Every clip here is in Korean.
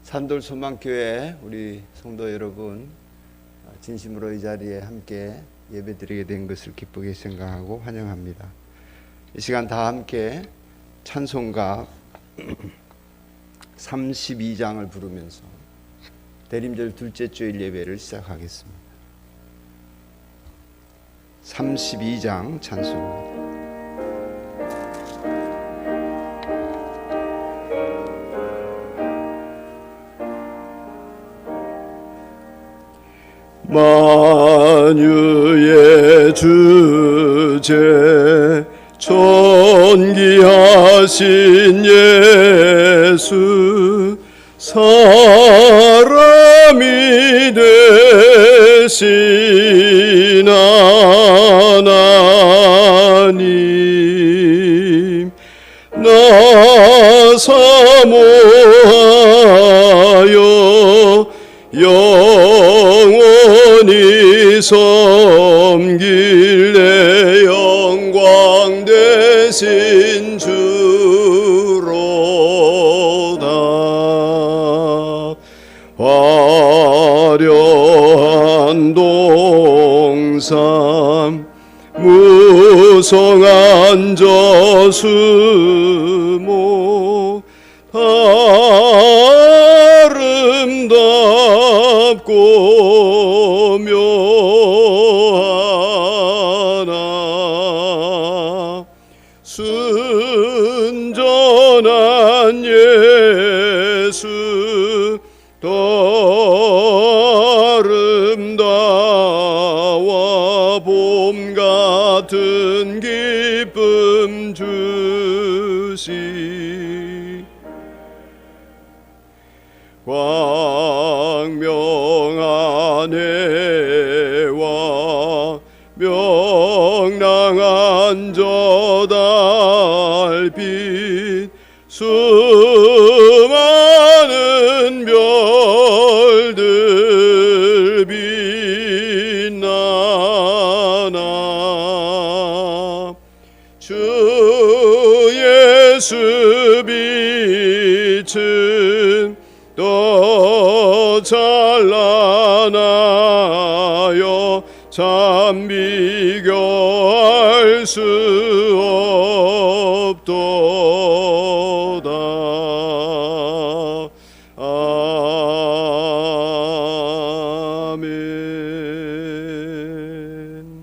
산돌 소망교회 우리 성도 여러분, 진심으로 이 자리에 함께 예배드리게 된 것을 기쁘게 생각하고 환영합니다. 이 시간 다 함께 찬송가 32장을 부르면서 대림절 둘째 주일 예배를 시작하겠습니다. 32장 찬송입니다. 만유의 주제 존귀하신 예수, 사람이 되신 하나님, 나 사모하여 영원히 섬길래 영광 되신 주로다. 화려한 동산 무성한 저수목 아름답고 묘하나 순전한 예수 더 아름다워 봄 같은 기쁨 주시. 광명한 해와 명랑한 저 달빛 수많은 별들 빛나나 주 예수 빛은 더 찬란하여 참 비교할 수 없도다. 아멘.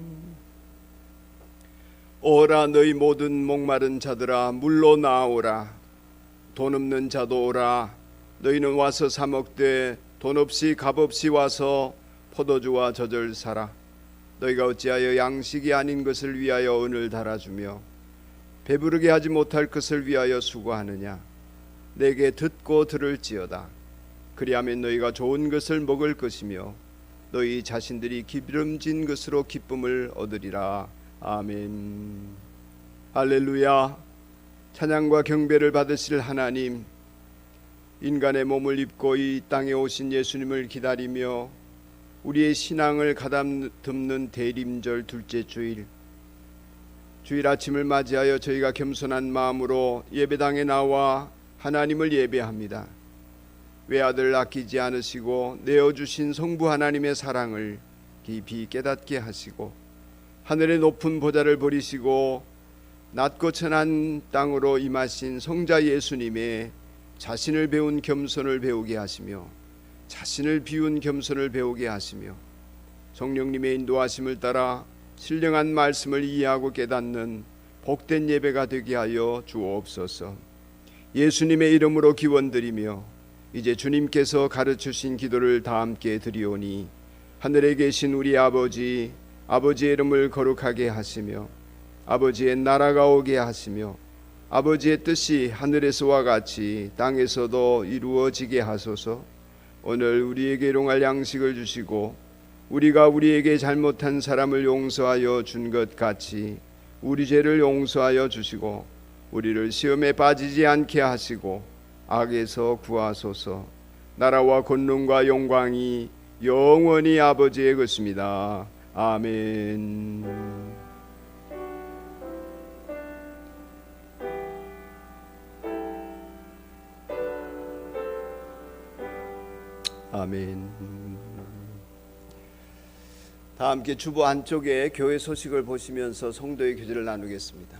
오라 너희 모든 목마른 자들아 물로 나오라. 돈 없는 자도 오라. 너희는 와서 사 먹되 돈 없이 값 없이 와서 포도주와 젖을 사라. 너희가 어찌하여 양식이 아닌 것을 위하여 은을 달아주며 배부르게 하지 못할 것을 위하여 수고하느냐. 내게 듣고 들을지어다. 그리하면 너희가 좋은 것을 먹을 것이며 너희 자신들이 기름진 것으로 기쁨을 얻으리라. 아멘. 할렐루야. 찬양과 경배를 받으실 하나님, 인간의 몸을 입고 이 땅에 오신 예수님을 기다리며 우리의 신앙을 가다듬는 대림절 둘째 주일, 주일 아침을 맞이하여 저희가 겸손한 마음으로 예배당에 나와 하나님을 예배합니다. 외아들 아끼지 않으시고 내어주신 성부 하나님의 사랑을 깊이 깨닫게 하시고 하늘의 높은 보좌를 버리시고 낮고 천한 땅으로 임하신 성자 예수님의 자신을 배운 겸손을 배우게 하시며 자신을 비운 겸손을 배우게 하시며 성령님의 인도하심을 따라 신령한 말씀을 이해하고 깨닫는 복된 예배가 되게 하여 주옵소서. 예수님의 이름으로 기원드리며 이제 주님께서 가르치신 기도를 다 함께 드리오니 하늘에 계신 우리 아버지, 아버지의 이름을 거룩하게 하시며 아버지의 나라가 오게 하시며 아버지의 뜻이 하늘에서와 같이 땅에서도 이루어지게 하소서. 오늘 우리에게 일용할 양식을 주시고 우리가 우리에게 잘못한 사람을 용서하여 준 것 같이 우리 죄를 용서하여 주시고 우리를 시험에 빠지지 않게 하시고 악에서 구하소서. 나라와 권능과 영광이 영원히 아버지의 것입니다. 아멘. 아멘. 다 함께 주보 안쪽에 교회 소식을 보시면서 성도의 교제를 나누겠습니다.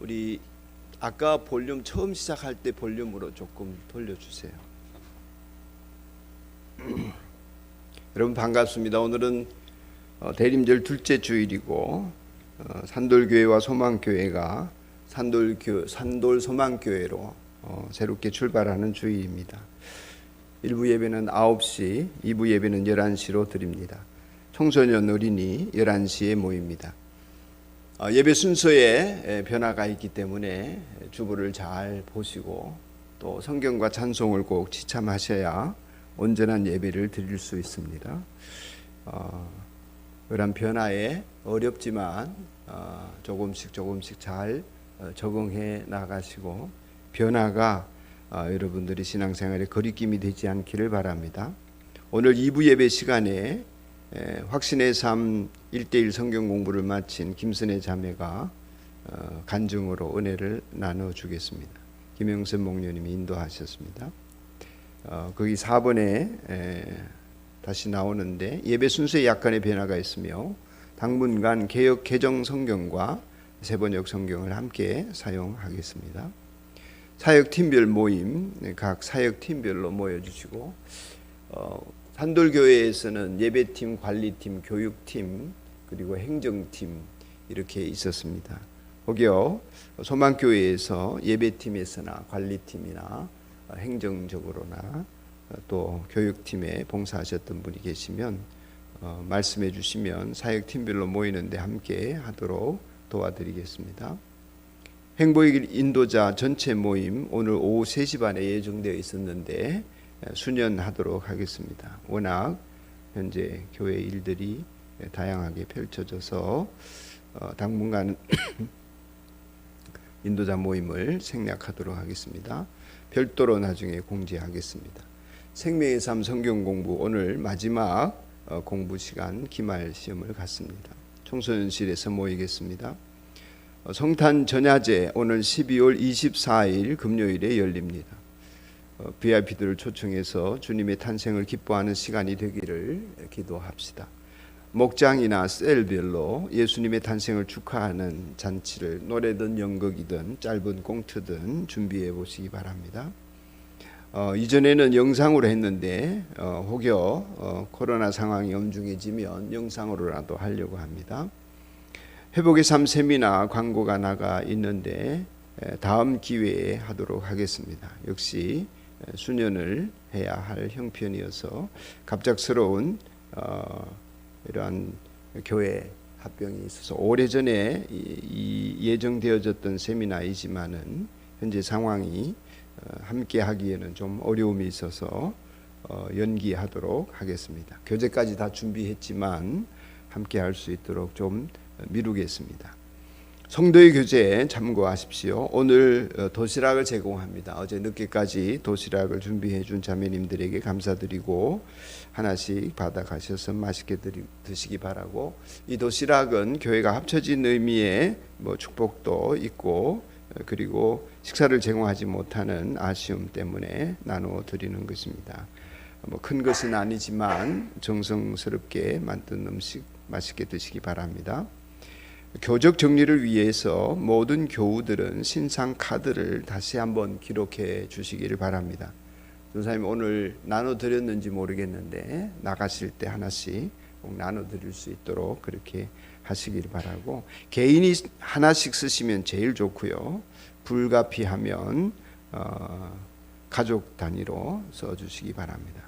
우리 아까 볼륨 처음 시작할 때 볼륨으로 조금 돌려주세요. 여러분 반갑습니다. 오늘은 대림절 둘째 주일이고 산돌교회와 소망교회가 산돌 소망교회로 새롭게 출발하는 주일입니다. 1부 예배는 9시, 2부 예배는 11시로 드립니다. 청소년 어린이 11시에 모입니다. 예배 순서에 변화가 있기 때문에 주보를 잘 보시고 또 성경과 찬송을 꼭 지참하셔야 온전한 예배를 드릴 수 있습니다. 그런 변화에 어렵지만 조금씩 잘 적응해 나가시고 변화가 여러분들이 신앙생활에 거리낌이 되지 않기를 바랍니다. 오늘 2부 예배 시간에 확신의 삶 1:1 성경 공부를 마친 김선혜 자매가 간증으로 은혜를 나눠주겠습니다. 김영선 목녀님이 인도하셨습니다. 거기 4번에 다시 나오는데 예배 순서에 약간의 변화가 있으며 당분간 개역 개정 성경과 세번역 성경을 함께 사용하겠습니다. 사역팀별 모임, 각 사역팀별로 모여주시고 산돌교회에서는 예배팀, 관리팀, 교육팀, 그리고 행정팀 이렇게 있었습니다. 혹여 소망교회에서 예배팀에서나 관리팀이나 행정적으로나 또 교육팀에 봉사하셨던 분이 계시면 말씀해 주시면 사역팀별로 모이는데 함께 하도록 도와드리겠습니다. 행복의 인도자 전체 모임 오늘 오후 3시 반에 예정되어 있었는데 수년하도록 하겠습니다. 워낙 현재 교회 일들이 다양하게 펼쳐져서 당분간 인도자 모임을 생략하도록 하겠습니다. 별도로 나중에 공지하겠습니다. 생명의 삶 성경 공부 오늘 마지막 공부 시간 기말 시험을 갖습니다. 청소년실에서 모이겠습니다. 성탄 전야제 오늘 12월 24일 금요일에 열립니다. VIP들을 초청해서 주님의 탄생을 기뻐하는 시간이 되기를 기도합시다. 목장이나 셀별로 예수님의 탄생을 축하하는 잔치를 노래든 연극이든 짧은 꽁트든 준비해 보시기 바랍니다. 이전에는 영상으로 했는데 혹여 코로나 상황이 엄중해지면 영상으로라도 하려고 합니다. 회복의 삶 세미나 광고가 나가 있는데 다음 기회에 하도록 하겠습니다. 역시 수년을 해야 할 형편이어서 갑작스러운 이러한 교회 합병이 있어서 오래전에 예정되어졌던 세미나이지만은 현재 상황이 함께 하기에는 좀 어려움이 있어서 연기하도록 하겠습니다. 교재까지 다 준비했지만 함께 할 수 있도록 좀 미루겠습니다. 성도의 교재에 참고하십시오. 오늘 도시락을 제공합니다. 어제 늦게까지 도시락을 준비해 준 자매님들에게 감사드리고 하나씩 받아가셔서 맛있게 드시기 바라고, 이 도시락은 교회가 합쳐진 의미의 축복도 있고 그리고 식사를 제공하지 못하는 아쉬움 때문에 나누어 드리는 것입니다. 큰 것은 아니지만 정성스럽게 만든 음식 맛있게 드시기 바랍니다. 교적 정리를 위해서 모든 교우들은 신상 카드를 다시 한번 기록해 주시기를 바랍니다. 전사님 오늘 나눠드렸는지 모르겠는데 나가실 때 하나씩 꼭 나눠드릴 수 있도록 그렇게 하시기를 바라고, 개인이 하나씩 쓰시면 제일 좋고요. 불가피하면 가족 단위로 써주시기 바랍니다.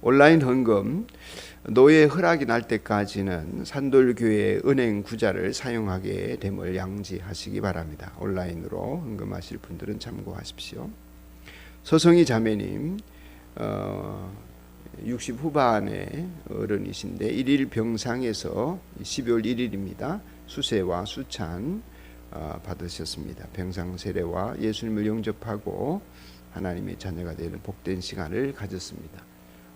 온라인 헌금 노예 허락이 날 때까지는 산돌교회 은행 구자를 사용하게 됨을 양지하시기 바랍니다. 온라인으로 헌금하실 분들은 참고하십시오. 서성희 자매님 60 후반의 어른이신데 1일 병상에서 12월 1일입니다. 수세와 수찬 받으셨습니다. 병상 세례와 예수님을 영접하고 하나님의 자녀가 되는 복된 시간을 가졌습니다.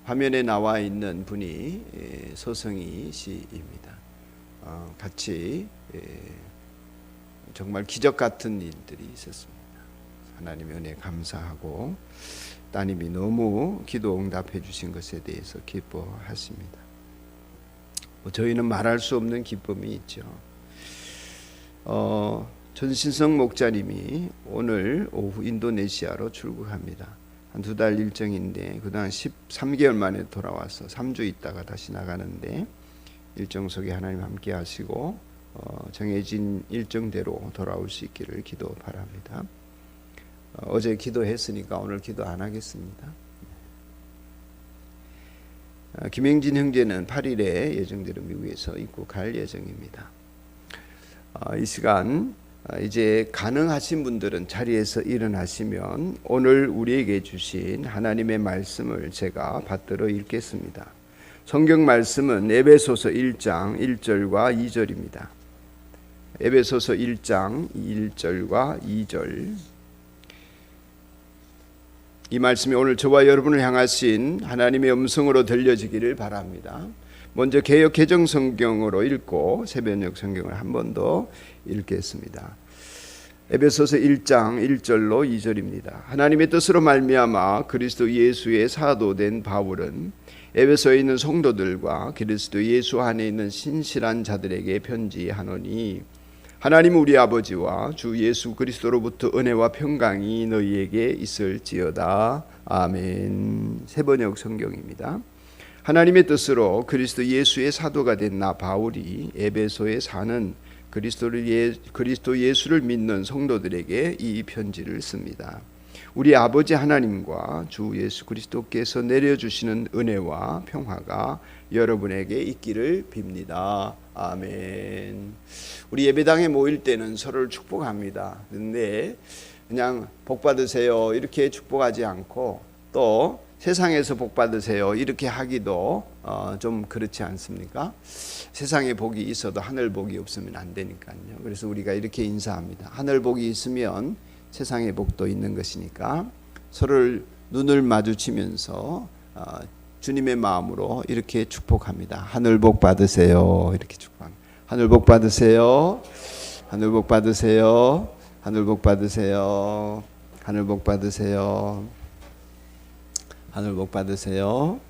화면에 나와 있는 분이 서성희 씨입니다. 같이 정말 기적 같은 일들이 있었습니다. 하나님의 은혜 감사하고 따님이 너무 기도 응답해 주신 것에 대해서 기뻐하십니다. 저희는 말할 수 없는 기쁨이 있죠. 전신성 목자님이 오늘 오후 인도네시아로 출국합니다. 한 2달 일정인데 그동안 13개월 만에 돌아와서 3주 있다가 다시 나가는데 일정 속에 하나님 함께 하시고 정해진 일정대로 돌아올 수 있기를 기도 바랍니다. 어제 기도했으니까 오늘 기도 안 하겠습니다. 김행진 형제는 8일에 예정대로 미국에서 입국할 예정입니다. 이 시간 이제 가능하신 분들은 자리에서 일어나시면 오늘 우리에게 주신 하나님의 말씀을 제가 받들어 읽겠습니다. 성경 말씀은 에베소서 1장 1절과 2절입니다. 에베소서 1장 1절과 2절. 이 말씀이 오늘 저와 여러분을 향하신 하나님의 음성으로 들려지기를 바랍니다. 먼저 개역 개정 성경으로 읽고 새변역 성경을 한 번 더 읽겠습니다. 에베소서 1장 1절로 2절입니다. 하나님의 뜻으로 말미암아 그리스도 예수의 사도된 바울은 에베소에 있는 성도들과 그리스도 예수 안에 있는 신실한 자들에게 편지하노니 하나님 우리 아버지와 주 예수 그리스도로부터 은혜와 평강이 너희에게 있을지어다. 아멘. 새번역 성경입니다. 하나님의 뜻으로 그리스도 예수의 사도가 된 나 바울이 에베소에 사는 그리스도 예수를 믿는 성도들에게 이 편지를 씁니다. 우리 아버지 하나님과 주 예수 그리스도께서 내려주시는 은혜와 평화가 여러분에게 있기를 빕니다. 아멘. 우리 예배당에 모일 때는 서로를 축복합니다. 그런데 그냥 복 받으세요 이렇게 축복하지 않고 또 세상에서 복 받으세요 이렇게 하기도 좀 그렇지 않습니까? 세상에 복이 있어도 하늘 복이 없으면 안 되니까요. 그래서 우리가 이렇게 인사합니다. 하늘 복이 있으면 세상의 복도 있는 것이니까 서로를 눈을 마주치면서 주님의 마음으로 이렇게 축복합니다. 하늘 복 받으세요 이렇게 축복합니다. 하늘 복 받으세요. 하늘 복 받으세요. 하늘 복 받으세요. 하늘 복 받으세요. 하늘 복 받으세요.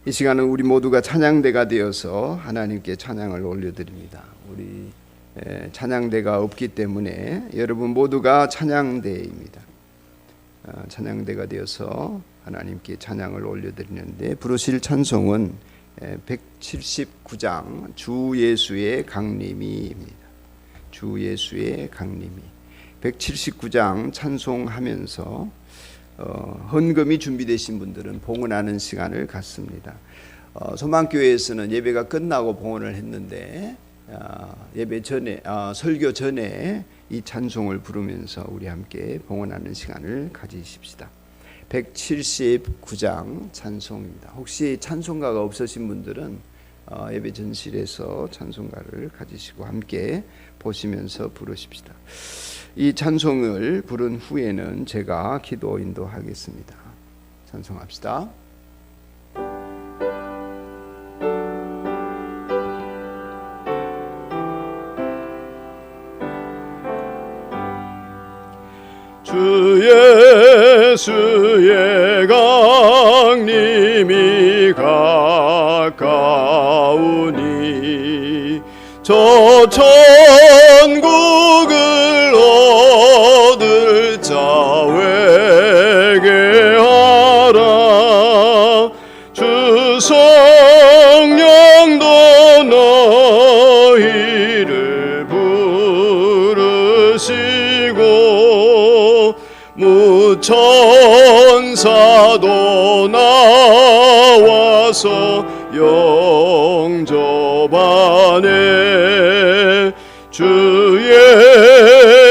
이 시간은 우리 모두가 찬양대가 되어서 하나님께 찬양을 올려드립니다. 우리 찬양대가 없기 때문에 여러분 모두가 찬양대입니다. 찬양대가 되어서 하나님께 찬양을 올려드리는데 부르실 찬송은 179장 주 예수의 강림이입니다. 주 예수의 강림이 179장 찬송하면서 헌금이 준비되신 분들은 봉헌하는 시간을 갖습니다. 소망교회에서는 예배가 끝나고 봉헌을 했는데 예배 전에 설교 전에 이 찬송을 부르면서 우리 함께 봉헌하는 시간을 가지십시다. 179장 찬송입니다. 혹시 찬송가가 없으신 분들은 예배 전실에서 찬송가를 가지시고 함께 보시면서 부르십시다. 이 찬송을 부른 후에는 제가 기도 인도하겠습니다. 찬송합시다. 주 예수의 강림이 가까우니 저 천국을 얻을 자 회개하라. 주 성령도 너희를 부르시고 무천사도 나와서 영접하네. 주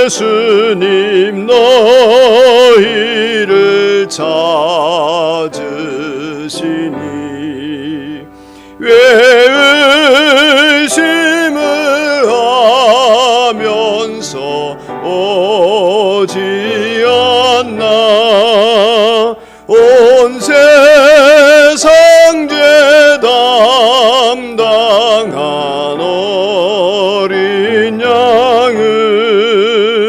예수님 너희를 찾으시니 왜 의심을 하면서 오지 않나. 온 세상 죄 담당한 어린 양을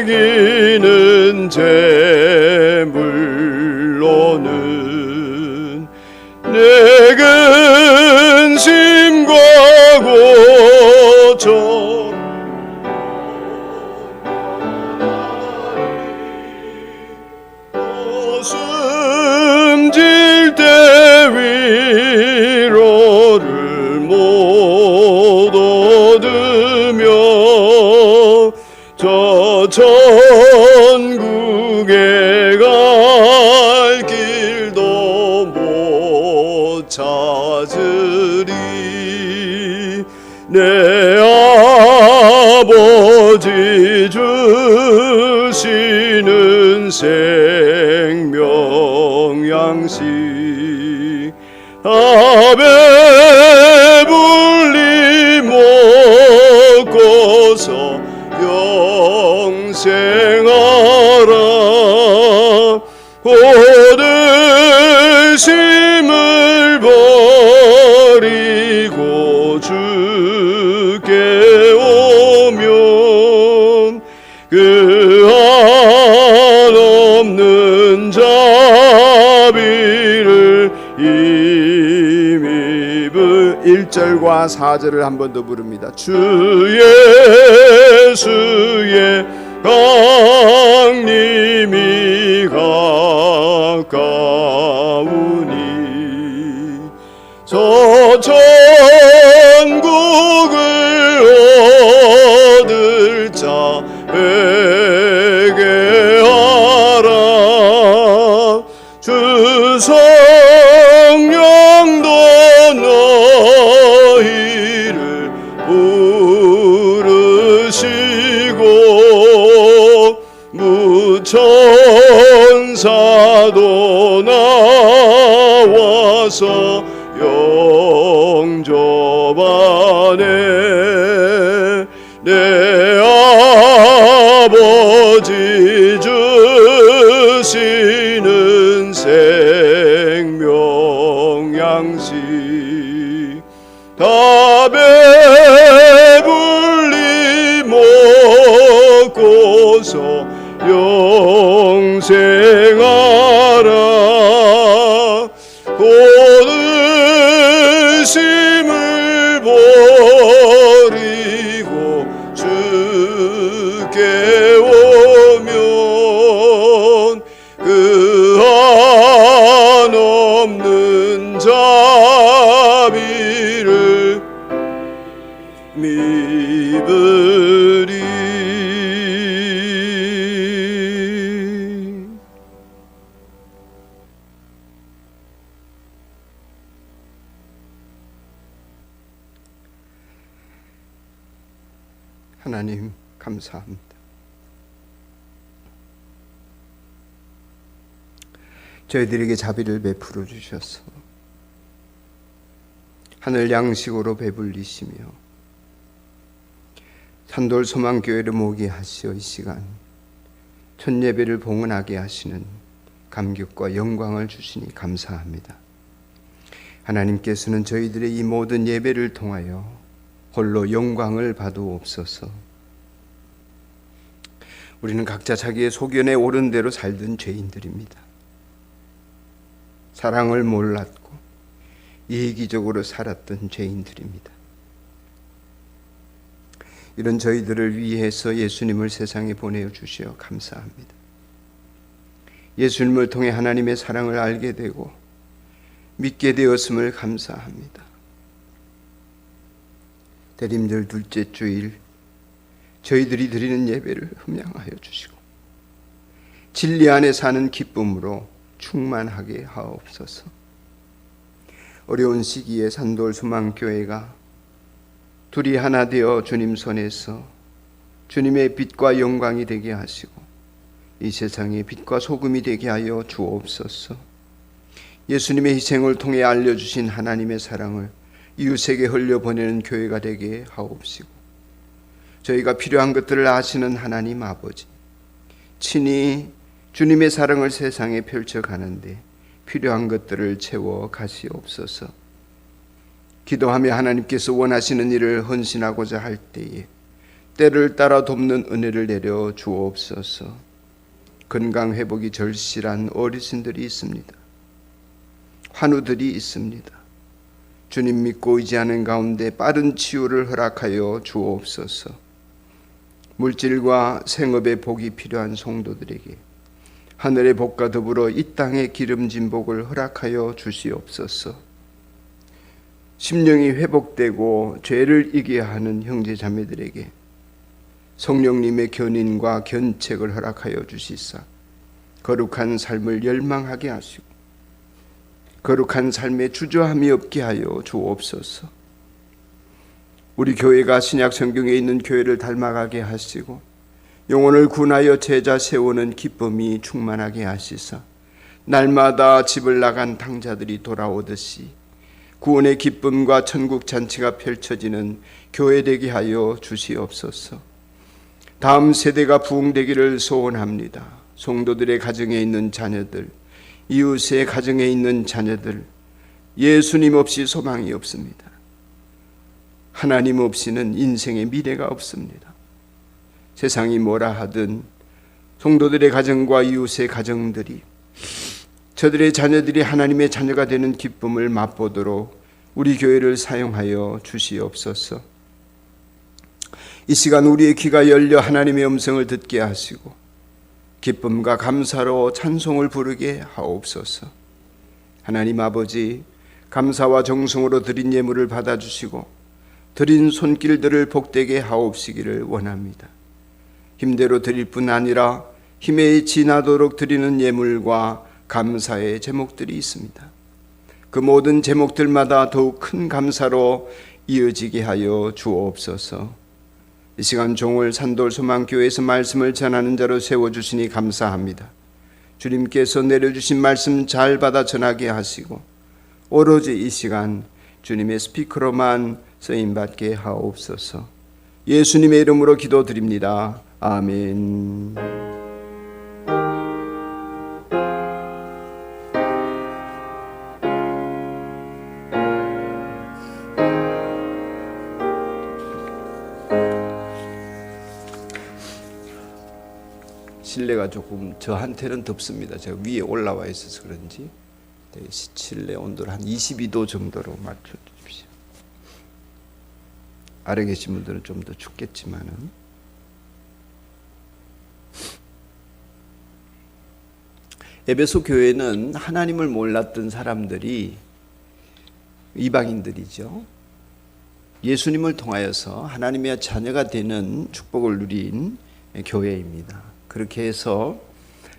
즐기는 제물로는 내 근심과 고통 숨질 때 위로를 못 얻으며 저 천국에 갈 길도 못 찾으리. 내 아버지 주시는 생명 양식 배불리 먹고서 영생하라. 호들심을 버리고 주께 오면 그 한없는 자비를 힘입을 1절과 4절을 한 번 더 부릅니다. 주 예수의 강림이 가까우니 저 천국을 얻을 자 회개하라. 주 성령도 너희를 부르시고 무천사도 나와서 영접하네. 내 아버지 주시는 생명 양식 다 배불리 먹고서 영생하라. 호들심을 버리고 주께 오면 그 한없는 자비를 믿으리. 하나님 감사합니다. 저희들에게 자비를 베풀어 주셔서 하늘 양식으로 배불리시며 산돌 소망교회를 모게 하시어 이 시간 첫 예배를 봉헌하게 하시는 감격과 영광을 주시니 감사합니다. 하나님께서는 저희들의 이 모든 예배를 통하여 홀로 영광을 받으옵소서. 우리는 각자 자기의 소견에 옳은 대로 살던 죄인들입니다. 사랑을 몰랐고 이기적으로 살았던 죄인들입니다. 이런 저희들을 위해서 예수님을 세상에 보내주시어 감사합니다. 예수님을 통해 하나님의 사랑을 알게 되고 믿게 되었음을 감사합니다. 대림절 둘째 주일 저희들이 드리는 예배를 흠양하여 주시고 진리 안에 사는 기쁨으로 충만하게 하옵소서. 어려운 시기에 산돌 소망교회가 둘이 하나 되어 주님 손에서 주님의 빛과 영광이 되게 하시고 이 세상의 빛과 소금이 되게 하여 주옵소서. 예수님의 희생을 통해 알려주신 하나님의 사랑을 이웃에게 흘려보내는 교회가 되게 하옵시고 저희가 필요한 것들을 아시는 하나님 아버지 친히 주님의 사랑을 세상에 펼쳐가는데 필요한 것들을 채워 가시옵소서. 기도하며 하나님께서 원하시는 일을 헌신하고자 할 때에 때를 따라 돕는 은혜를 내려 주옵소서. 건강 회복이 절실한 어르신들이 있습니다. 환우들이 있습니다. 주님 믿고 의지하는 가운데 빠른 치유를 허락하여 주옵소서. 물질과 생업의 복이 필요한 성도들에게 하늘의 복과 더불어 이 땅의 기름진 복을 허락하여 주시옵소서. 심령이 회복되고 죄를 이겨야 하는 형제 자매들에게 성령님의 견인과 견책을 허락하여 주시사 거룩한 삶을 열망하게 하시고 거룩한 삶에 주저함이 없게 하여 주옵소서. 우리 교회가 신약 성경에 있는 교회를 닮아가게 하시고 영혼을 구원하여 제자 세우는 기쁨이 충만하게 하시사 날마다 집을 나간 탕자들이 돌아오듯이 구원의 기쁨과 천국 잔치가 펼쳐지는 교회 되게 하여 주시옵소서. 다음 세대가 부흥되기를 소원합니다. 성도들의 가정에 있는 자녀들, 이웃의 가정에 있는 자녀들, 예수님 없이 소망이 없습니다. 하나님 없이는 인생의 미래가 없습니다. 세상이 뭐라 하든 성도들의 가정과 이웃의 가정들이 저들의 자녀들이 하나님의 자녀가 되는 기쁨을 맛보도록 우리 교회를 사용하여 주시옵소서. 이 시간 우리의 귀가 열려 하나님의 음성을 듣게 하시고 기쁨과 감사로 찬송을 부르게 하옵소서. 하나님 아버지, 감사와 정성으로 드린 예물을 받아주시고 드린 손길들을 복되게 하옵시기를 원합니다. 힘대로 드릴 뿐 아니라 힘에 지나도록 드리는 예물과 감사의 제목들이 있습니다. 그 모든 제목들마다 더욱 큰 감사로 이어지게 하여 주옵소서. 이 시간 종을 산돌 소망교회에서 말씀을 전하는 자로 세워주시니 감사합니다. 주님께서 내려주신 말씀 잘 받아 전하게 하시고 오로지 이 시간 주님의 스피커로만 쓰임받게 하옵소서. 예수님의 이름으로 기도드립니다. 아멘. 실내가 조금 저한테는 덥습니다. 제가 위에 올라와 있어서 그런지 실내 온도를 한 22도 정도로 맞춰주십시오. 아래 계신 분들은 좀 더 춥겠지만은 에베소 교회는 하나님을 몰랐던 사람들이 이방인들이죠. 예수님을 통하여서 하나님의 자녀가 되는 축복을 누린 교회입니다. 그렇게 해서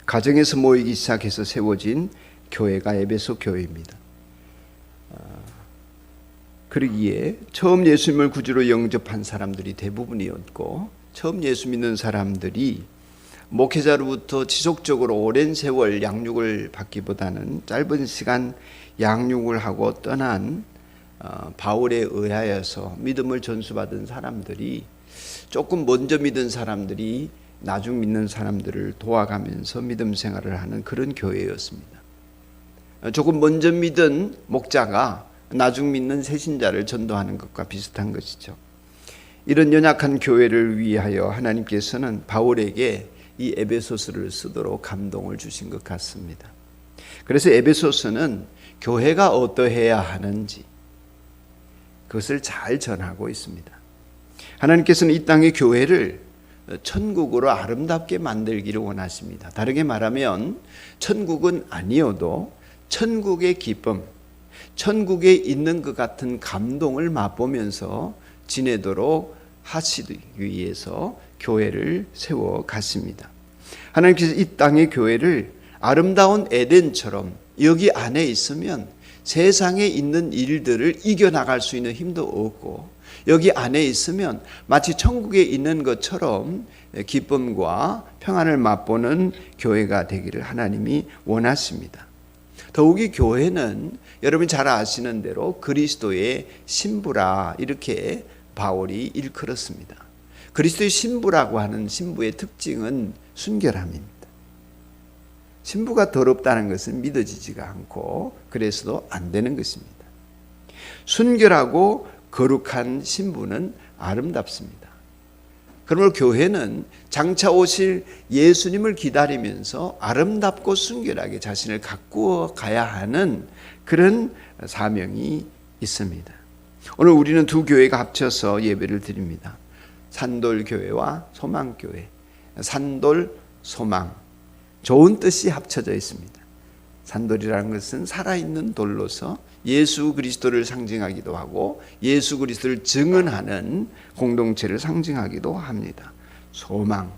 가정에서 모이기 시작해서 세워진 교회가 에베소 교회입니다. 그러기에 처음 예수님을 구주로 영접한 사람들이 대부분이었고 처음 예수 믿는 사람들이 목회자로부터 지속적으로 오랜 세월 양육을 받기보다는 짧은 시간 양육을 하고 떠난 바울에 의하여서 믿음을 전수받은 사람들이 조금 먼저 믿은 사람들이 나중 믿는 사람들을 도와가면서 믿음 생활을 하는 그런 교회였습니다. 조금 먼저 믿은 목자가 나중 믿는 새신자를 전도하는 것과 비슷한 것이죠. 이런 연약한 교회를 위하여 하나님께서는 바울에게 이 에베소서를 쓰도록 감동을 주신 것 같습니다. 그래서 에베소서는 교회가 어떠해야 하는지 그것을 잘 전하고 있습니다. 하나님께서는 이 땅의 교회를 천국으로 아름답게 만들기를 원하십니다. 다르게 말하면 천국은 아니어도 천국의 기쁨, 천국에 있는 것 같은 감동을 맛보면서 지내도록 하시기 위해서 교회를 세워 갔습니다. 하나님께서 이 땅의 교회를 아름다운 에덴처럼 여기 안에 있으면 세상에 있는 일들을 이겨나갈 수 있는 힘도 없고 여기 안에 있으면 마치 천국에 있는 것처럼 기쁨과 평안을 맛보는 교회가 되기를 하나님이 원하십니다. 더욱이 교회는 여러분이 잘 아시는 대로 그리스도의 신부라 이렇게 바울이 일컬었습니다. 그리스도의 신부라고 하는 신부의 특징은 순결함입니다. 신부가 더럽다는 것은 믿어지지가 않고 그래서도 안 되는 것입니다. 순결하고 거룩한 신부는 아름답습니다. 그러므로 교회는 장차 오실 예수님을 기다리면서 아름답고 순결하게 자신을 가꾸어 가야 하는 그런 사명이 있습니다. 오늘 우리는 두 교회가 합쳐서 예배를 드립니다. 산돌교회와 소망교회. 산돌, 소망. 좋은 뜻이 합쳐져 있습니다. 산돌이라는 것은 살아있는 돌로서 예수 그리스도를 상징하기도 하고 예수 그리스도를 증언하는 공동체를 상징하기도 합니다. 소망,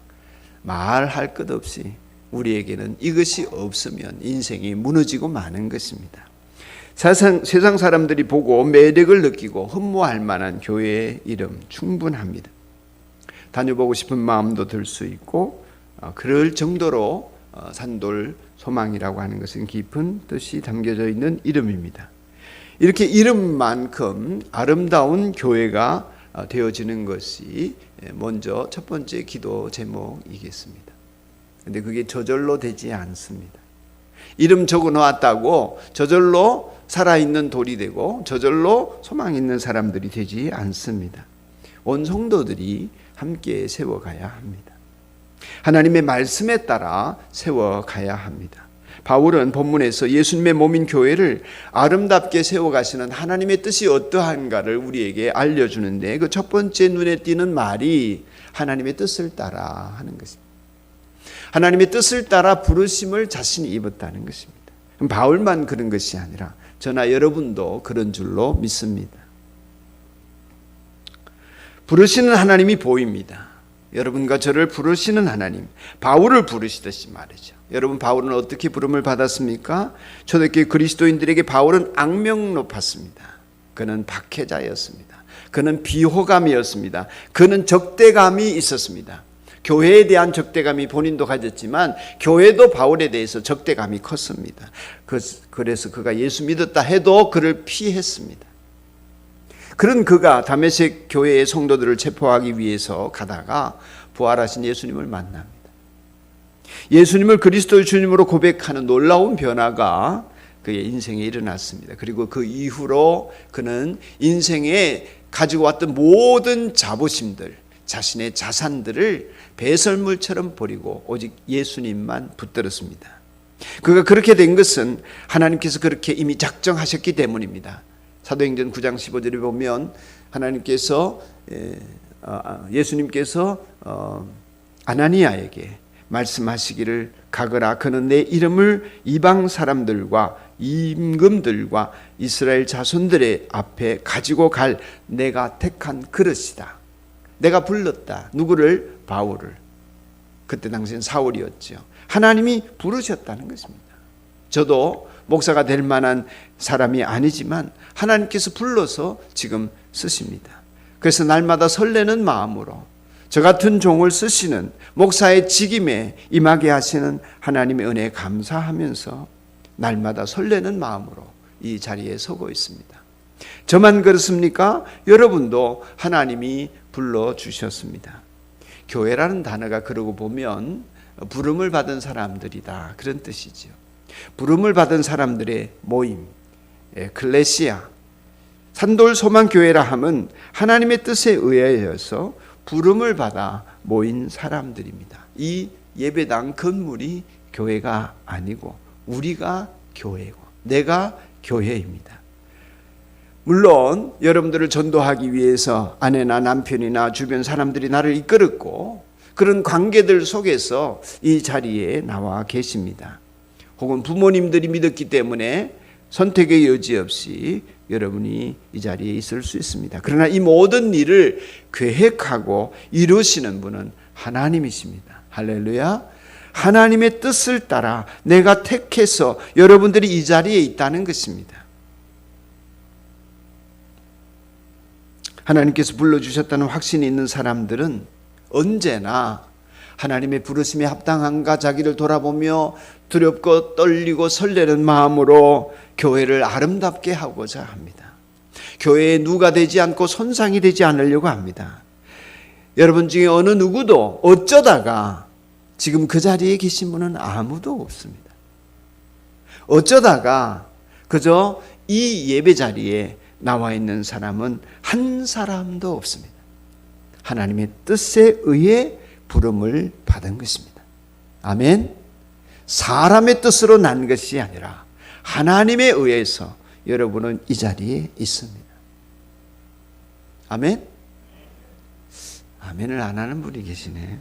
말할 것 없이 우리에게는 이것이 없으면 인생이 무너지고 마는 것입니다. 세상 사람들이 보고 매력을 느끼고 흠모할 만한 교회의 이름 충분합니다. 다녀보고 싶은 마음도 들 수 있고 그럴 정도로 산돌 소망이라고 하는 것은 깊은 뜻이 담겨져 있는 이름입니다. 이렇게 이름만큼 아름다운 교회가 되어지는 것이 먼저 첫 번째 기도 제목이겠습니다. 그런데 그게 저절로 되지 않습니다. 이름 적어 놓았다고 저절로 살아있는 돌이 되고 저절로 소망 있는 사람들이 되지 않습니다. 온 성도들이 함께 세워가야 합니다. 하나님의 말씀에 따라 세워가야 합니다. 바울은 본문에서 예수님의 몸인 교회를 아름답게 세워가시는 하나님의 뜻이 어떠한가를 우리에게 알려주는데 그 첫 번째 눈에 띄는 말이 하나님의 뜻을 따라 하는 것입니다. 하나님의 뜻을 따라 부르심을 자신이 입었다는 것입니다. 바울만 그런 것이 아니라 저나 여러분도 그런 줄로 믿습니다. 부르시는 하나님이 보입니다. 여러분과 저를 부르시는 하나님, 바울을 부르시듯이 말이죠. 여러분, 바울은 어떻게 부름을 받았습니까? 초대교회 그리스도인들에게 바울은 악명 높았습니다. 그는 박해자였습니다. 그는 비호감이었습니다. 그는 적대감이 있었습니다. 교회에 대한 적대감이 본인도 가졌지만 교회도 바울에 대해서 적대감이 컸습니다. 그래서 그가 예수 믿었다 해도 그를 피했습니다. 그런 그가 다메섹 교회의 성도들을 체포하기 위해서 가다가 부활하신 예수님을 만납니다. 예수님을 그리스도의 주님으로 고백하는 놀라운 변화가 그의 인생에 일어났습니다. 그리고 그 이후로 그는 인생에 가지고 왔던 모든 자부심들, 자신의 자산들을 배설물처럼 버리고 오직 예수님만 붙들었습니다. 그가 그렇게 된 것은 하나님께서 그렇게 이미 작정하셨기 때문입니다. 사도행전 9장 15절에 보면 하나님께서 예수님께서 아나니아에게 말씀하시기를 가거라. 그는 내 이름을 이방 사람들과 임금들과 이스라엘 자손들의 앞에 가지고 갈 내가 택한 그릇이다. 내가 불렀다. 누구를? 바울을. 그때 당시엔 사울이었죠. 하나님이 부르셨다는 것입니다. 저도 목사가 될 만한 사람이 아니지만 하나님께서 불러서 지금 쓰십니다. 그래서 날마다 설레는 마음으로 저 같은 종을 쓰시는 목사의 직임에 임하게 하시는 하나님의 은혜에 감사하면서 날마다 설레는 마음으로 이 자리에 서고 있습니다. 저만 그렇습니까? 여러분도 하나님이 불러주셨습니다. 교회라는 단어가 그러고 보면 부름을 받은 사람들이다, 그런 뜻이죠. 부름을 받은 사람들의 모임, 클레시아. 산돌 소망교회라 함은 하나님의 뜻에 의하여서 부름을 받아 모인 사람들입니다. 이 예배당 건물이 교회가 아니고 우리가 교회고 내가 교회입니다. 물론 여러분들을 전도하기 위해서 아내나 남편이나 주변 사람들이 나를 이끌었고 그런 관계들 속에서 이 자리에 나와 계십니다. 혹은 부모님들이 믿었기 때문에 선택의 여지 없이 여러분이 이 자리에 있을 수 있습니다. 그러나 이 모든 일을 계획하고 이루시는 분은 하나님이십니다. 할렐루야. 하나님의 뜻을 따라 내가 택해서 여러분들이 이 자리에 있다는 것입니다. 하나님께서 불러주셨다는 확신이 있는 사람들은 언제나 하나님의 부르심에 합당한가 자기를 돌아보며 두렵고 떨리고 설레는 마음으로 교회를 아름답게 하고자 합니다. 교회에 누가 되지 않고 손상이 되지 않으려고 합니다. 여러분 중에 어느 누구도 어쩌다가 지금 그 자리에 계신 분은 아무도 없습니다. 어쩌다가 그저 이 예배 자리에 나와 있는 사람은 한 사람도 없습니다. 하나님의 뜻에 의해 부름을 받은 것입니다. 아멘. 사람의 뜻으로 난 것이 아니라 하나님에 의해서 여러분은 이 자리에 있습니다. 아멘. 아멘을 안 하는 분이 계시네.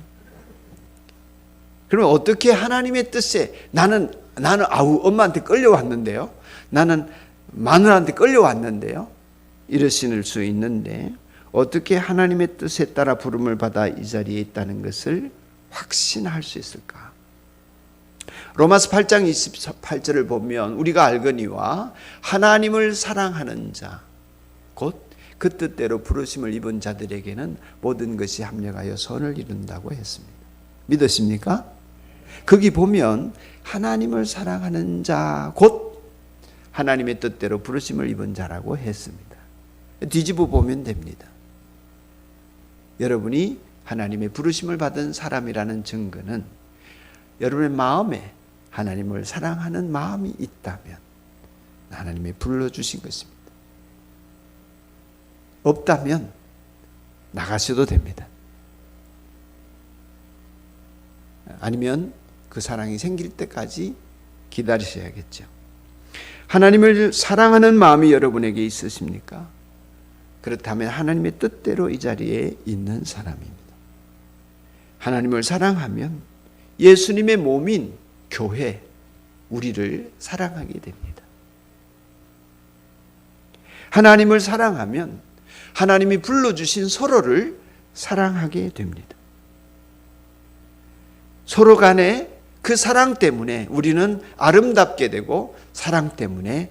그러면 어떻게 하나님의 뜻에 나는 엄마한테 끌려왔는데요. 나는 마누라한테 끌려왔는데요. 이러실 수 있는데 어떻게 하나님의 뜻에 따라 부름을 받아 이 자리에 있다는 것을 확신할 수 있을까? 로마서 8장 28절을 보면 우리가 알거니와 하나님을 사랑하는 자 곧 그 뜻대로 부르심을 입은 자들에게는 모든 것이 합력하여 선을 이룬다고 했습니다. 믿으십니까? 거기 보면 하나님을 사랑하는 자 곧 하나님의 뜻대로 부르심을 입은 자라고 했습니다. 뒤집어 보면 됩니다. 여러분이 하나님의 부르심을 받은 사람이라는 증거는 여러분의 마음에 하나님을 사랑하는 마음이 있다면 하나님이 불러주신 것입니다. 없다면 나가셔도 됩니다. 아니면 그 사랑이 생길 때까지 기다리셔야겠죠. 하나님을 사랑하는 마음이 여러분에게 있으십니까? 그렇다면 하나님의 뜻대로 이 자리에 있는 사람입니다. 하나님을 사랑하면 예수님의 몸인 교회, 우리를 사랑하게 됩니다. 하나님을 사랑하면 하나님이 불러주신 서로를 사랑하게 됩니다. 서로 간에 그 사랑 때문에 우리는 아름답게 되고 사랑 때문에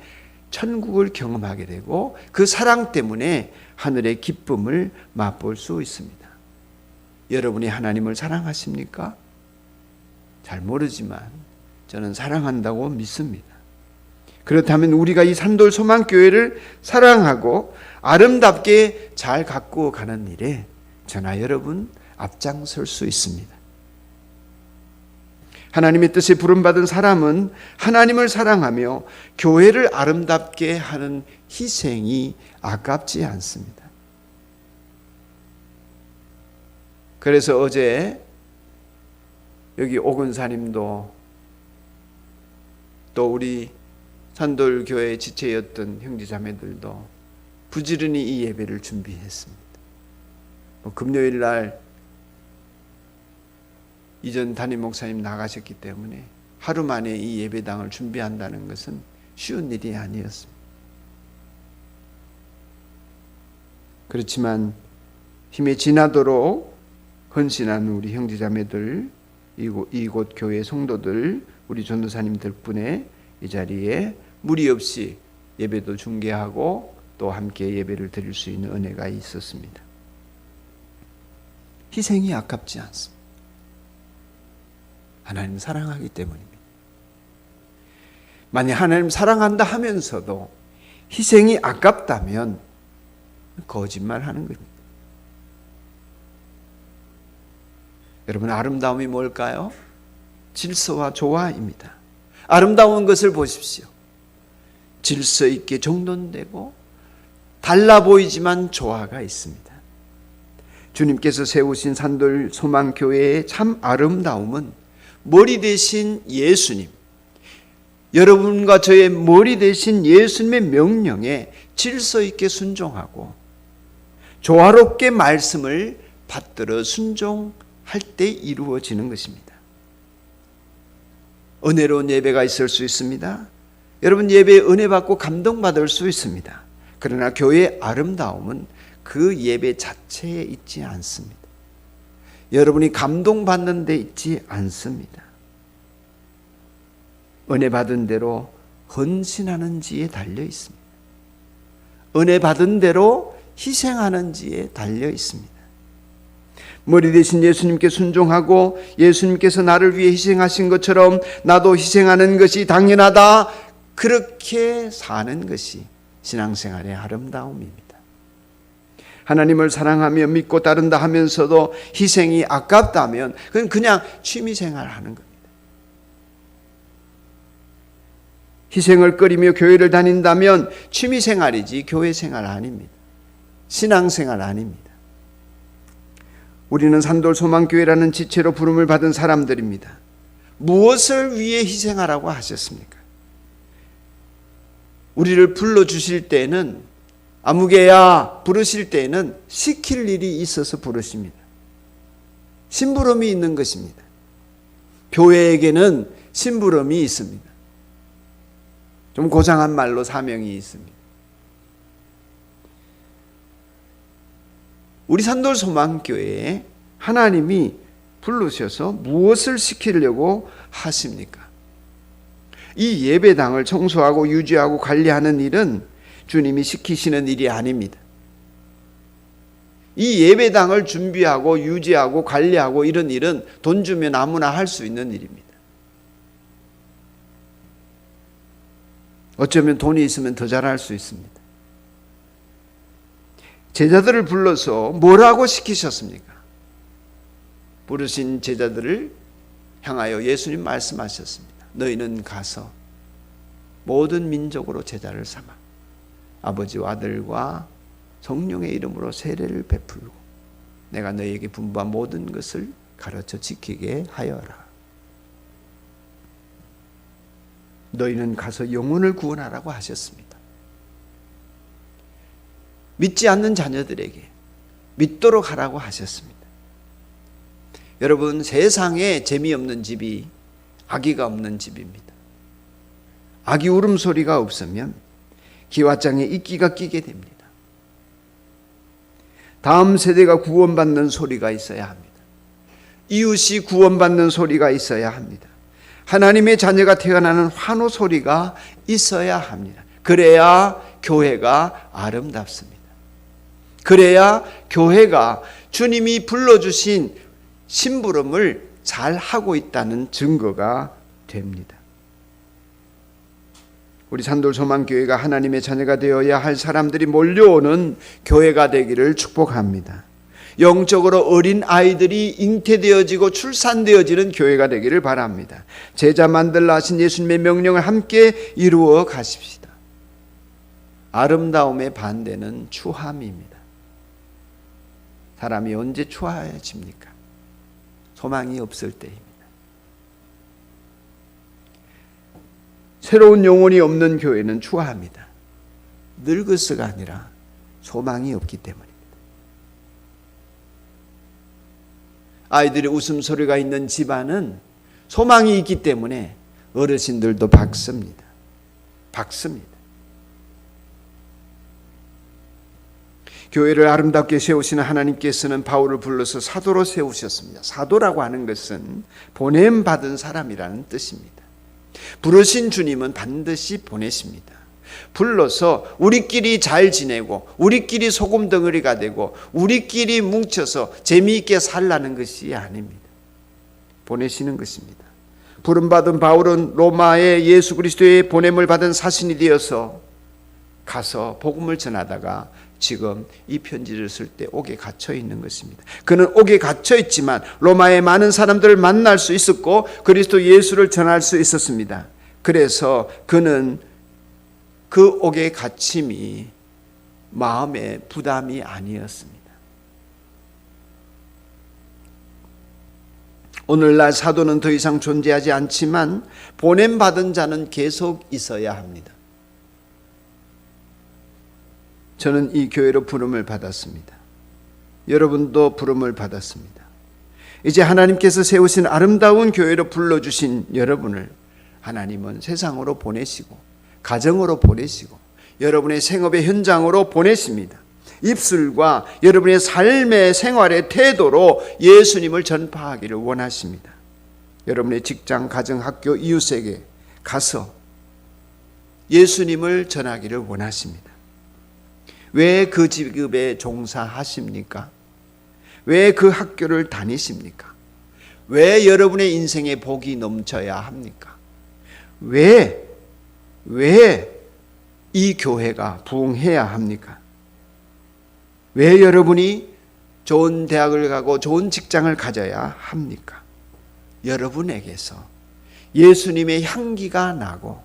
천국을 경험하게 되고 그 사랑 때문에 하늘의 기쁨을 맛볼 수 있습니다. 여러분이 하나님을 사랑하십니까? 잘 모르지만 저는 사랑한다고 믿습니다. 그렇다면 우리가 이 산돌 소망교회를 사랑하고 아름답게 잘 가꾸어 가는 일에 저나 여러분 앞장설 수 있습니다. 하나님의 뜻에 부름받은 사람은 하나님을 사랑하며 교회를 아름답게 하는 희생이 아깝지 않습니다. 그래서 어제 여기 오근사님도 또 우리 산돌교회 지체였던 형제자매들도 부지런히 이 예배를 준비했습니다. 금요일 날 이전 담임 목사님 나가셨기 때문에 하루 만에 이 예배당을 준비한다는 것은 쉬운 일이 아니었습니다. 그렇지만 힘에 지나도록 헌신한 우리 형제자매들, 이곳 교회 성도들, 우리 전도사님 덕분에 이 자리에 무리 없이 예배도 중계하고 또 함께 예배를 드릴 수 있는 은혜가 있었습니다. 희생이 아깝지 않습니다. 하나님 사랑하기 때문입니다. 만약 하나님 사랑한다 하면서도 희생이 아깝다면 거짓말하는 겁니다. 여러분, 아름다움이 뭘까요? 질서와 조화입니다. 아름다운 것을 보십시오. 질서 있게 정돈되고 달라 보이지만 조화가 있습니다. 주님께서 세우신 산돌 소망교회의 참 아름다움은 머리 대신 예수님, 여러분과 저의 머리 대신 예수님의 명령에 질서 있게 순종하고 조화롭게 말씀을 받들어 순종할 때 이루어지는 것입니다. 은혜로운 예배가 있을 수 있습니다. 여러분, 예배에 은혜 받고 감동받을 수 있습니다. 그러나 교회의 아름다움은 그 예배 자체에 있지 않습니다. 여러분이 감동받는 데 있지 않습니다. 은혜 받은 대로 헌신하는지에 달려 있습니다. 은혜 받은 대로 희생하는지에 달려 있습니다. 머리 대신 예수님께 순종하고 예수님께서 나를 위해 희생하신 것처럼 나도 희생하는 것이 당연하다, 그렇게 사는 것이 신앙생활의 아름다움입니다. 하나님을 사랑하며 믿고 따른다 하면서도 희생이 아깝다면 그건 그냥 취미생활 하는 겁니다. 희생을 꺼리며 교회를 다닌다면 취미생활이지 교회생활 아닙니다. 신앙생활 아닙니다. 우리는 산돌 소망교회라는 지체로 부름을 받은 사람들입니다. 무엇을 위해 희생하라고 하셨습니까? 우리를 불러주실 때는, 아무개야 부르실 때는 시킬 일이 있어서 부르십니다. 심부름이 있는 것입니다. 교회에게는 심부름이 있습니다. 좀 고상한 말로 사명이 있습니다. 우리 산돌 소망교회에 하나님이 부르셔서 무엇을 시키려고 하십니까? 이 예배당을 청소하고 유지하고 관리하는 일은 주님이 시키시는 일이 아닙니다. 이 예배당을 준비하고 유지하고 관리하고 이런 일은 돈 주면 아무나 할 수 있는 일입니다. 어쩌면 돈이 있으면 더 잘할 수 있습니다. 제자들을 불러서 뭐라고 시키셨습니까? 부르신 제자들을 향하여 예수님 말씀하셨습니다. 너희는 가서 모든 민족으로 제자를 삼아 아버지와 아들과 성령의 이름으로 세례를 베풀고 내가 너희에게 분부한 모든 것을 가르쳐 지키게 하여라. 너희는 가서 영혼을 구원하라고 하셨습니다. 믿지 않는 자녀들에게 믿도록 하라고 하셨습니다. 여러분, 세상에 재미없는 집이 아기가 없는 집입니다. 아기 울음소리가 없으면 기와장에 이끼가 끼게 됩니다. 다음 세대가 구원받는 소리가 있어야 합니다. 이웃이 구원받는 소리가 있어야 합니다. 하나님의 자녀가 태어나는 환호 소리가 있어야 합니다. 그래야 교회가 아름답습니다. 그래야 교회가 주님이 불러주신 심부름을 잘 하고 있다는 증거가 됩니다. 우리 산돌 소망교회가 하나님의 자녀가 되어야 할 사람들이 몰려오는 교회가 되기를 축복합니다. 영적으로 어린 아이들이 잉태되어지고 출산되어지는 교회가 되기를 바랍니다. 제자 만들라 하신 예수님의 명령을 함께 이루어 가십시다. 아름다움의 반대는 추함입니다. 사람이 언제 추해집니까? 소망이 없을 때입니다. 새로운 영혼이 없는 교회는 추합니다. 늙어서가 아니라 소망이 없기 때문입니다. 아이들의 웃음소리가 있는 집안은 소망이 있기 때문에 어르신들도 박습니다. 교회를 아름답게 세우시는 하나님께서는 바울을 불러서 사도로 세우셨습니다. 사도라고 하는 것은 보냄받은 사람이라는 뜻입니다. 부르신 주님은 반드시 보내십니다. 불러서 우리끼리 잘 지내고 우리끼리 소금 덩어리가 되고 우리끼리 뭉쳐서 재미있게 살라는 것이 아닙니다. 보내시는 것입니다. 부름받은 바울은 로마에 예수 그리스도의 보냄을 받은 사신이 되어서 가서 복음을 전하다가 지금 이 편지를 쓸 때 옥에 갇혀 있는 것입니다. 그는 옥에 갇혀 있지만 로마의 많은 사람들을 만날 수 있었고 그리스도 예수를 전할 수 있었습니다. 그래서 그는 그 옥에 갇힘이 마음의 부담이 아니었습니다. 오늘날 사도는 더 이상 존재하지 않지만 보냄받은 자는 계속 있어야 합니다. 저는 이 교회로 부름을 받았습니다. 여러분도 부름을 받았습니다. 이제 하나님께서 세우신 아름다운 교회로 불러주신 여러분을 하나님은 세상으로 보내시고 가정으로 보내시고 여러분의 생업의 현장으로 보내십니다. 입술과 여러분의 삶의 생활의 태도로 예수님을 전파하기를 원하십니다. 여러분의 직장, 가정, 학교, 이웃에게 가서 예수님을 전하기를 원하십니다. 왜 그 직업에 종사하십니까? 왜 그 학교를 다니십니까? 왜 여러분의 인생에 복이 넘쳐야 합니까? 왜 이 교회가 부흥해야 합니까? 왜 여러분이 좋은 대학을 가고 좋은 직장을 가져야 합니까? 여러분에게서 예수님의 향기가 나고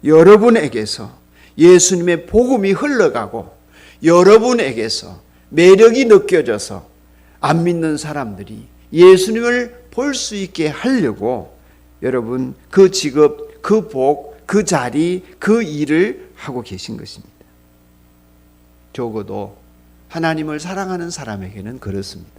여러분에게서 예수님의 복음이 흘러가고 여러분에게서 매력이 느껴져서 안 믿는 사람들이 예수님을 볼 수 있게 하려고 여러분 그 직업, 그 복, 그 자리, 그 일을 하고 계신 것입니다. 적어도 하나님을 사랑하는 사람에게는 그렇습니다.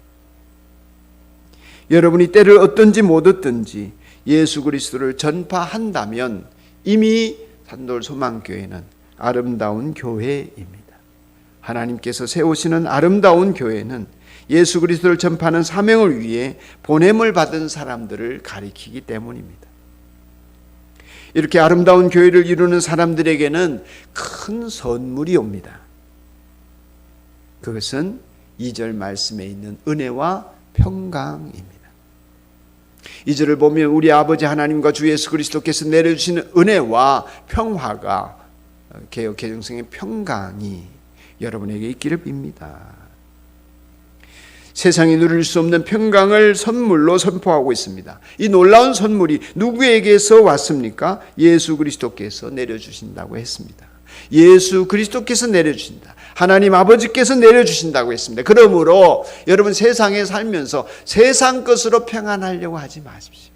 여러분이 때를 얻든지 못 얻든지 예수 그리스도를 전파한다면 이미 산돌 소망교회는 아름다운 교회입니다. 하나님께서 세우시는 아름다운 교회는 예수 그리스도를 전파하는 사명을 위해 보냄을 받은 사람들을 가리키기 때문입니다. 이렇게 아름다운 교회를 이루는 사람들에게는 큰 선물이 옵니다. 그것은 2절 말씀에 있는 은혜와 평강입니다. 2절을 보면 우리 아버지 하나님과 주 예수 그리스도께서 내려주시는 은혜와 평화가 개역 개정성의 평강이 여러분에게 있기를 빕니다. 세상이 누릴 수 없는 평강을 선물로 선포하고 있습니다. 이 놀라운 선물이 누구에게서 왔습니까? 예수 그리스도께서 내려주신다고 했습니다. 예수 그리스도께서 내려주신다. 하나님 아버지께서 내려주신다고 했습니다. 그러므로 여러분 세상에 살면서 세상 것으로 평안하려고 하지 마십시오.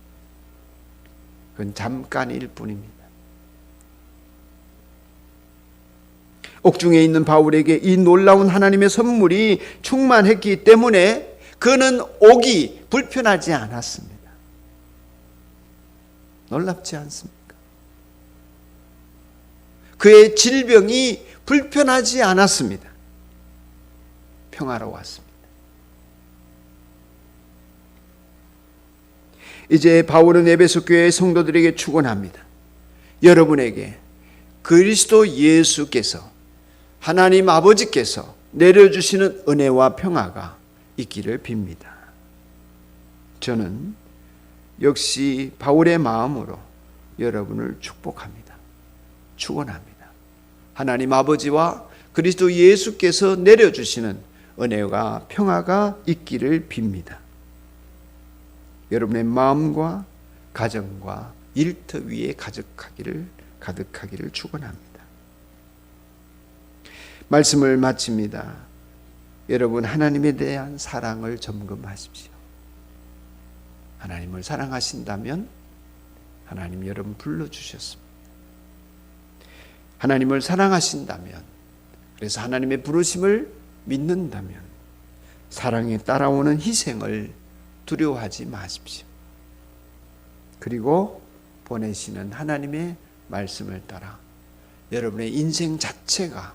그건 잠깐일 뿐입니다. 옥중에 있는 바울에게 이 놀라운 하나님의 선물이 충만했기 때문에 그는 오기 불편하지 않았습니다. 놀랍지 않습니까? 그의 질병이 불편하지 않았습니다. 평화로웠습니다. 이제 바울은 에베소 교회의 성도들에게 축원합니다. 여러분에게 그리스도 예수께서 하나님 아버지께서 내려주시는 은혜와 평화가 있기를 빕니다. 저는 역시 바울의 마음으로 여러분을 축복합니다. 축원합니다. 하나님 아버지와 그리스도 예수께서 내려주시는 은혜와 평화가 있기를 빕니다. 여러분의 마음과 가정과 일터 위에 가득하기를 축원합니다. 말씀을 마칩니다. 여러분 하나님에 대한 사랑을 점검하십시오. 하나님을 사랑하신다면 하나님 여러분 불러주셨습니다. 하나님을 사랑하신다면, 그래서 하나님의 부르심을 믿는다면 사랑에 따라오는 희생을 두려워하지 마십시오. 그리고 보내시는 하나님의 말씀을 따라 여러분의 인생 자체가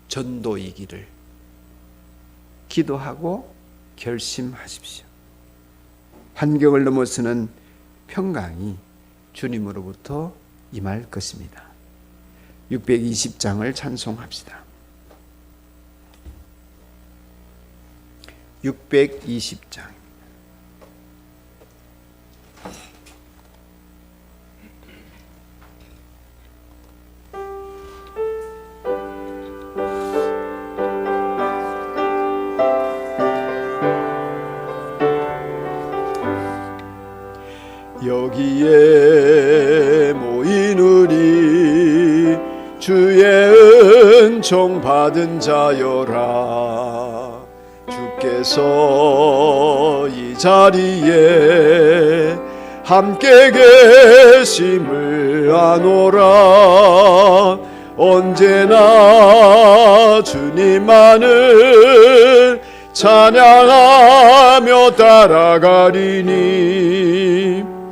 전도이기를 기도하고 결심하십시오. 환경을 넘어서는 평강이 주님으로부터 임할 것입니다. 620장을 찬송합시다. 620장. 여기에 모인 우리 주의 은총 받은 자여라. 주께서 이 자리에 함께 계심을 아노라. 언제나 주님만을 찬양하며 따라가리니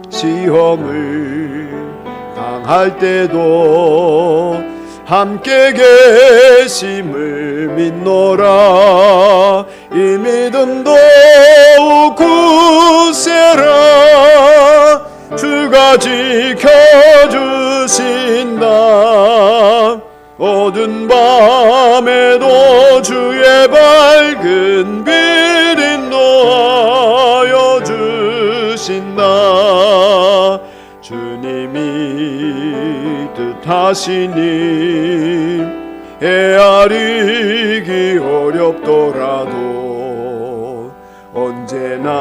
시험을 당할 때도 함께 계심을 믿노라. 이 믿음 더욱 굳세라. 주가 지켜주신다. 어두운 밤에도 주의 밝은 빛 인도하여 주신다. 주님이 뜻하시니 헤아리기 어렵더라도 언제나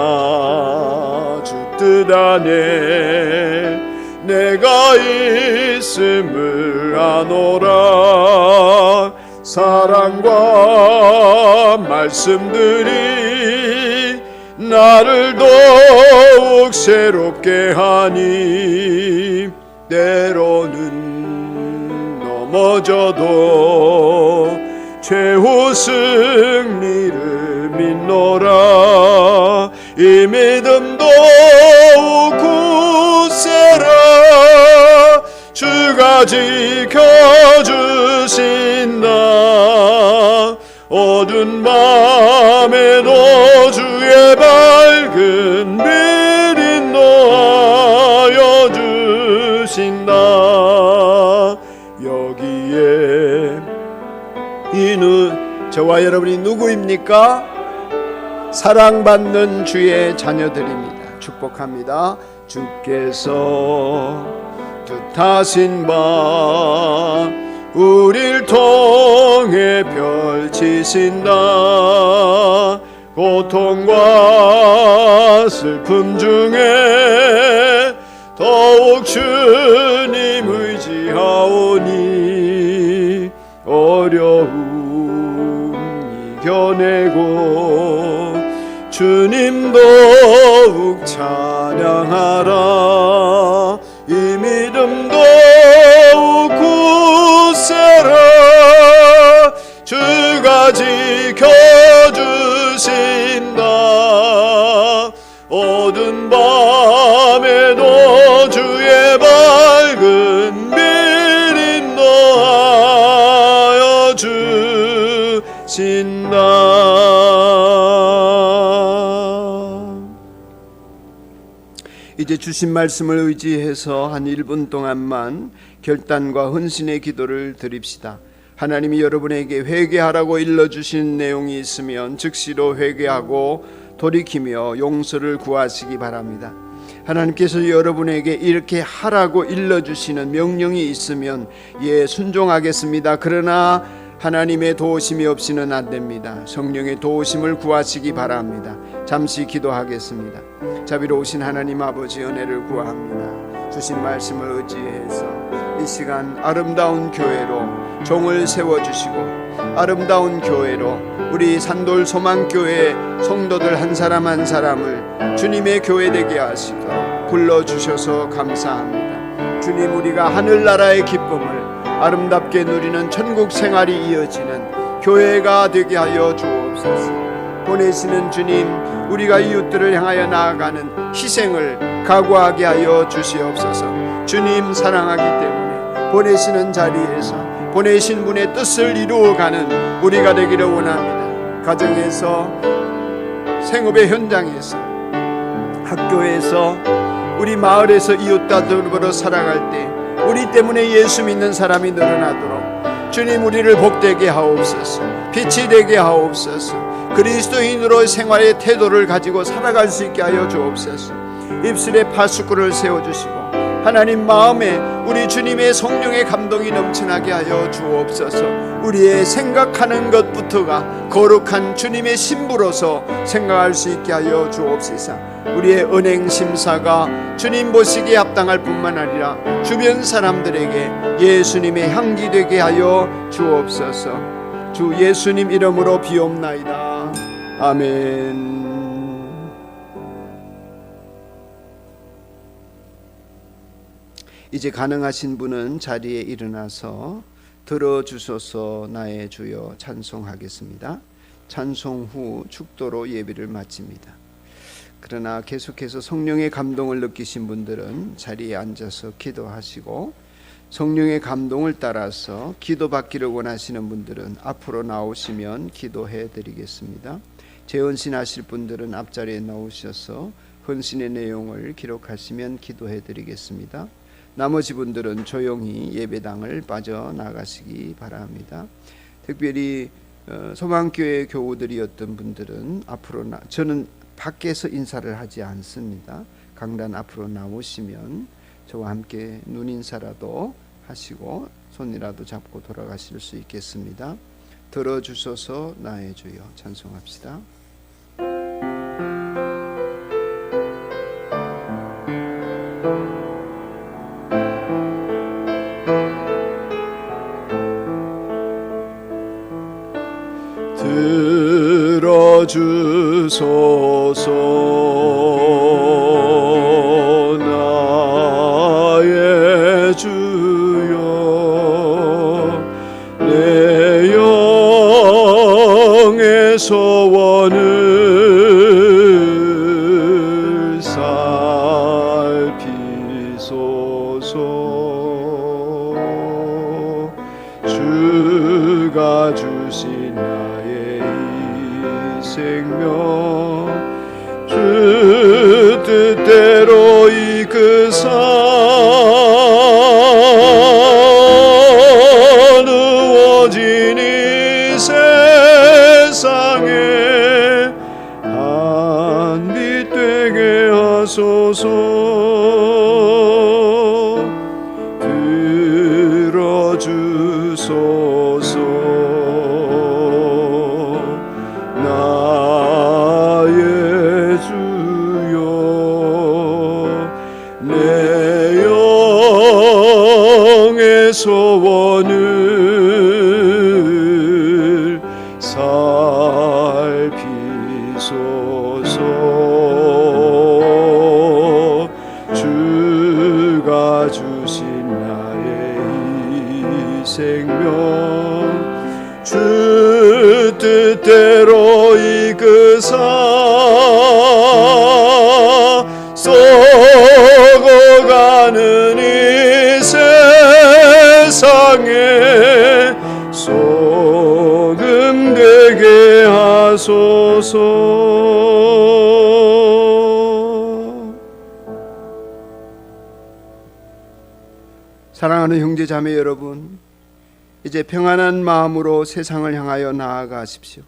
주 뜻 안에 내가 있음을 아노라. 사랑과 말씀들이 나를 더욱 새롭게 하니 때로는 넘어져도 최후 승리를 믿노라. 이 믿음 더욱 굳세라. 주가 지켜주신다. 어두운 밤에도 주의 밝은 빛이 놓아여 주신다. 여기에 이는 저와 여러분이 누구입니까? 사랑받는 주의 자녀들입니다. 축복합니다. 주께서 뜻하신 바 우릴 통해 펼치신다. 고통과 슬픔 중에 더욱 주님 의지하오니 어려움 이겨내고 주님 더욱 찬양하라. 이 믿음 더욱 굳세라. 주가 지켜주신다. 어두운 밤에도 주의 밝은 빛이 놓아여 주신다. 이제 주신 말씀을 의지해서 한 1분 동안만 결단과 헌신의 기도를 드립시다. 하나님이 여러분에게 회개하라고 일러주신 내용이 있으면 즉시로 회개하고 돌이키며 용서를 구하시기 바랍니다. 하나님께서 여러분에게 이렇게 하라고 일러주시는 명령이 있으면 예, 순종하겠습니다. 그러나 하나님의 도우심이 없이는 안 됩니다. 성령의 도우심을 구하시기 바랍니다. 잠시 기도하겠습니다. 자비로우신 하나님 아버지, 은혜를 구합니다. 주신 말씀을 의지해서 이 시간 아름다운 교회로 종을 세워주시고 아름다운 교회로 우리 산돌 소망교회 성도들 한 사람 한 사람을 주님의 교회 되게 하시도록 불러주셔서 감사합니다. 주님, 우리가 하늘나라의 기쁨을 아름답게 누리는 천국 생활이 이어지는 교회가 되게 하여 주옵소서. 보내시는 주님, 우리가 이웃들을 향하여 나아가는 희생을 각오하게 하여 주시옵소서. 주님 사랑하기 때문에 보내시는 자리에서 보내신 분의 뜻을 이루어가는 우리가 되기를 원합니다. 가정에서, 생업의 현장에서, 학교에서, 우리 마을에서 이웃과 더불어 살아갈 때 우리 때문에 예수 믿는 사람이 늘어나도록 주님, 우리를 복되게 하옵소서. 빛이 되게 하옵소서. 그리스도인으로 생활의 태도를 가지고 살아갈 수 있게 하여 주옵소서. 입술에 파수꾼을 세워주시고 하나님 마음에 우리 주님의 성령의 감동이 넘쳐나게 하여 주옵소서. 우리의 생각하는 것부터가 거룩한 주님의 신부로서 생각할 수 있게 하여 주옵소서. 우리의 은행 심사가 주님 보시기에 합당할 뿐만 아니라 주변 사람들에게 예수님의 향기 되게 하여 주옵소서. 주 예수님 이름으로 비옵나이다. 아멘. 이제 가능하신 분은 자리에 일어나서 들어주소서 나의 주여 찬송하겠습니다. 찬송 후 축도로 예배를 마칩니다. 그러나 계속해서 성령의 감동을 느끼신 분들은 자리에 앉아서 기도하시고, 성령의 감동을 따라서 기도받기를 원하시는 분들은 앞으로 나오시면 기도해 드리겠습니다. 재헌신하실 분들은 앞자리에 나오셔서 헌신의 내용을 기록하시면 기도해 드리겠습니다. 나머지 분들은 조용히 예배당을 빠져나가시기 바랍니다. 특별히 소망교회 교우들이었던 분들은 앞으로 저는 밖에서 인사를 하지 않습니다. 강단 앞으로 나오시면 저와 함께 눈인사라도 하시고 손이라도 잡고 돌아가실 수 있겠습니다. 들어주소서 나의 주여 찬송합시다. 들어주소서 주신 나의 이 생명 주 뜻대로 이끄사 누워진 이 세상에 한 빛 되게 하소서. 들어주소서. 나의 주여 내 영의 소원을 살피소서. 주가 주신 나의 이 생명 주 뜻대로 이끄사 썩어가는 이 세상에 소금 되게 하소서. 사랑하는 형제 자매 여러분, 이제 평안한 마음으로 세상을 향하여 나아가십시오.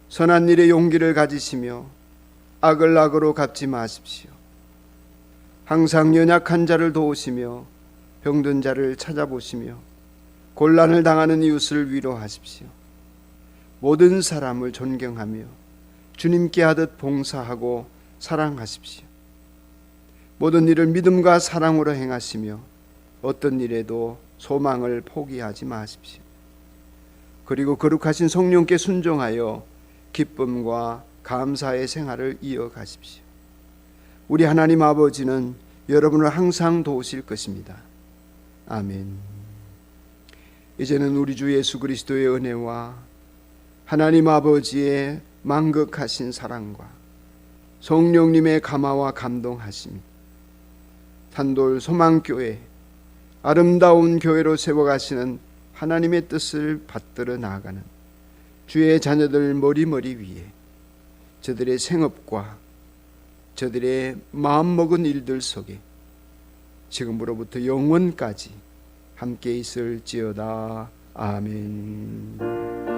선한 일에 용기를 가지시며 악을 악으로 갚지 마십시오. 항상 연약한 자를 도우시며 병든 자를 찾아보시며 곤란을 당하는 이웃을 위로하십시오. 모든 사람을 존경하며 주님께 하듯 봉사하고 사랑하십시오. 모든 일을 믿음과 사랑으로 행하시며 어떤 일에도 소망을 포기하지 마십시오. 그리고 거룩하신 성령께 순종하여 기쁨과 감사의 생활을 이어가십시오. 우리 하나님 아버지는 여러분을 항상 도우실 것입니다. 아멘. 이제는 우리 주 예수 그리스도의 은혜와 하나님 아버지의 만극하신 사랑과 성령님의 감화와 감동하심, 산돌 소망교회 아름다운 교회로 세워가시는 하나님의 뜻을 받들어 나아가는 주의 자녀들 머리머리 위에 저들의 생업과 저들의 마음먹은 일들 속에 지금으로부터 영원까지 함께 있을지어다. 아멘.